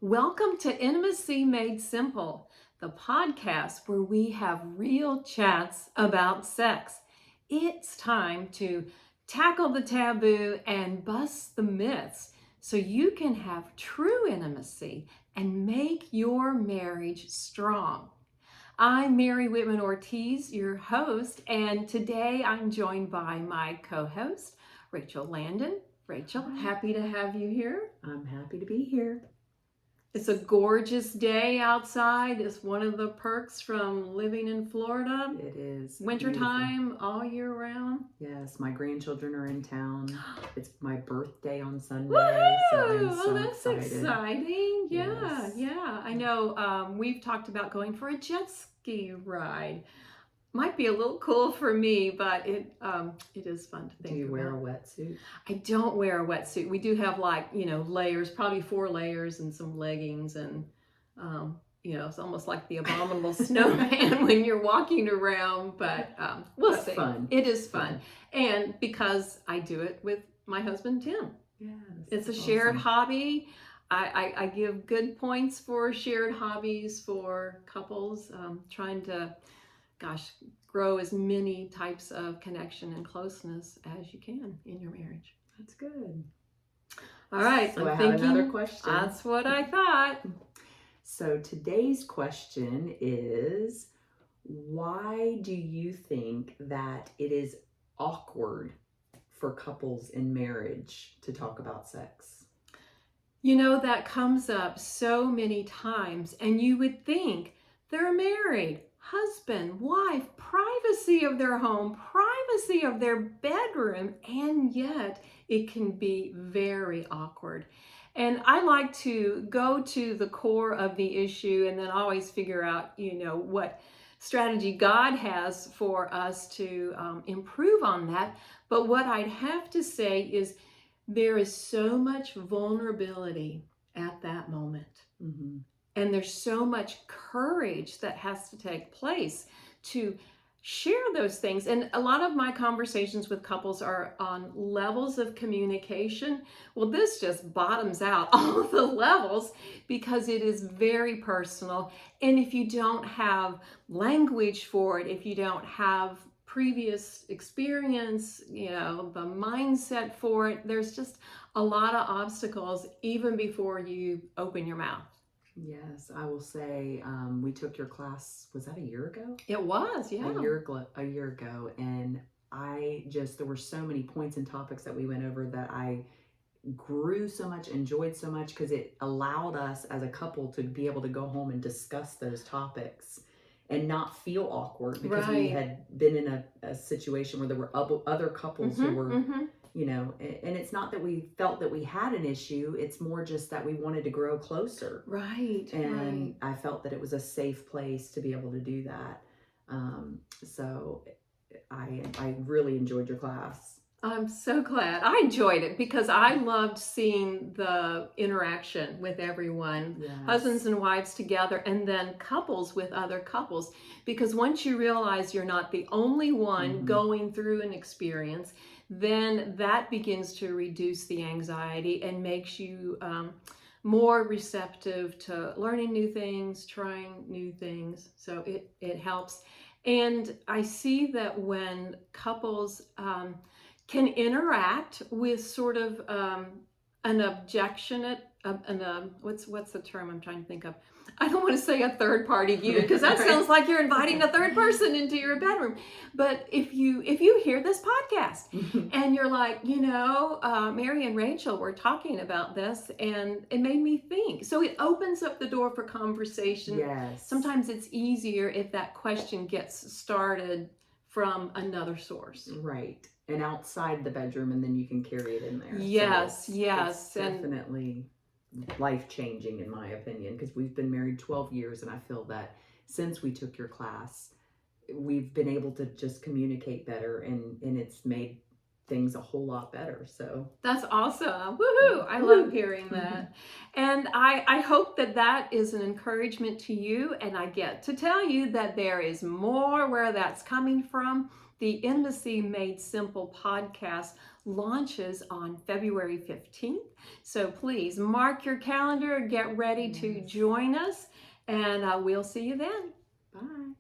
Welcome to Intimacy Made Simple, the podcast where we have real chats about sex. It's time to tackle the taboo and bust the myths so you can have true intimacy and make your marriage strong. I'm Mary Whitman Ortiz, your host, and today I'm joined by my co-host, Rachel Landin. Rachel, happy to have you here. I'm happy to be here. It's a gorgeous day outside. It's one of the perks from living in Florida. It is Wintertime all year round. Yes, my grandchildren are in town. It's my birthday on Sunday. Woohoo! So I'm That's excited. exciting. Yes. Yeah. I know we've talked about going for a jet ski ride. Might be a little cool for me, but it is fun to think about. Do you wear a wetsuit? I don't wear a wetsuit. We do have layers, probably 4 layers and some leggings, and it's almost like the abominable snowman when you're walking around, but we'll That's see. fun. It is fun. And because I do it with my husband, Tim. Yes. It's a shared hobby. I give good points for shared hobbies for couples, trying to grow as many types of connection and closeness as you can in your marriage. That's good. All right. So I'm I thinking, have another question. That's what I thought. So today's question is, why do you think that it is awkward for couples in marriage to talk about sex? That comes up so many times, and you would think they're married. Husband, wife, privacy of their home, privacy of their bedroom, and yet it can be very awkward. And I like to go to the core of the issue and then always figure out, what strategy God has for us to improve on that. But what I'd have to say is there is so much vulnerability at that moment. Mm-hmm. And there's so much courage that has to take place to share those things. And a lot of my conversations with couples are on levels of communication. Well, this just bottoms out all the levels because it is very personal. And if you don't have language for it, if you don't have previous experience, the mindset for it, there's just a lot of obstacles even before you open your mouth. Yes, I will say we took your class, was that a year ago? It was, yeah. A year ago, and there were so many points and topics that we went over that I grew so much, enjoyed so much, because it allowed us as a couple to be able to go home and discuss those topics and not feel awkward, because we had been in a situation where there were other couples who were and it's not that we felt that we had an issue, it's more just that we wanted to grow closer. And I felt that it was a safe place to be able to do that. So I really enjoyed your class. I'm so glad. I enjoyed it because I loved seeing the interaction with everyone, Yes. Husbands and wives together, and then couples with other couples. Because once you realize you're not the only one going through an experience, then that begins to reduce the anxiety and makes you more receptive to learning new things, trying new things. So it helps. And I see that when couples can interact with sort of an objectionate, what's the term I'm trying to think of? I don't want to say a third party view because that sounds like you're inviting a third person into your bedroom. But if you hear this podcast and you're like, Mary and Rachel were talking about this and it made me think. So it opens up the door for conversation. Yes. Sometimes it's easier if that question gets started from another source. Right. And outside the bedroom, and then you can carry it in there. Yes, so yes. It's definitely life-changing in my opinion, because we've been married 12 years and I feel that since we took your class, we've been able to just communicate better, and it's made things a whole lot better. So that's awesome. Woohoo! I love hearing that. And I hope that is an encouragement to you, and I get to tell you that there is more where that's coming from. the Intimacy Made Simple podcast launches on February 15th. So please mark your calendar, get ready to Yes. join us, and we'll see you then. Bye.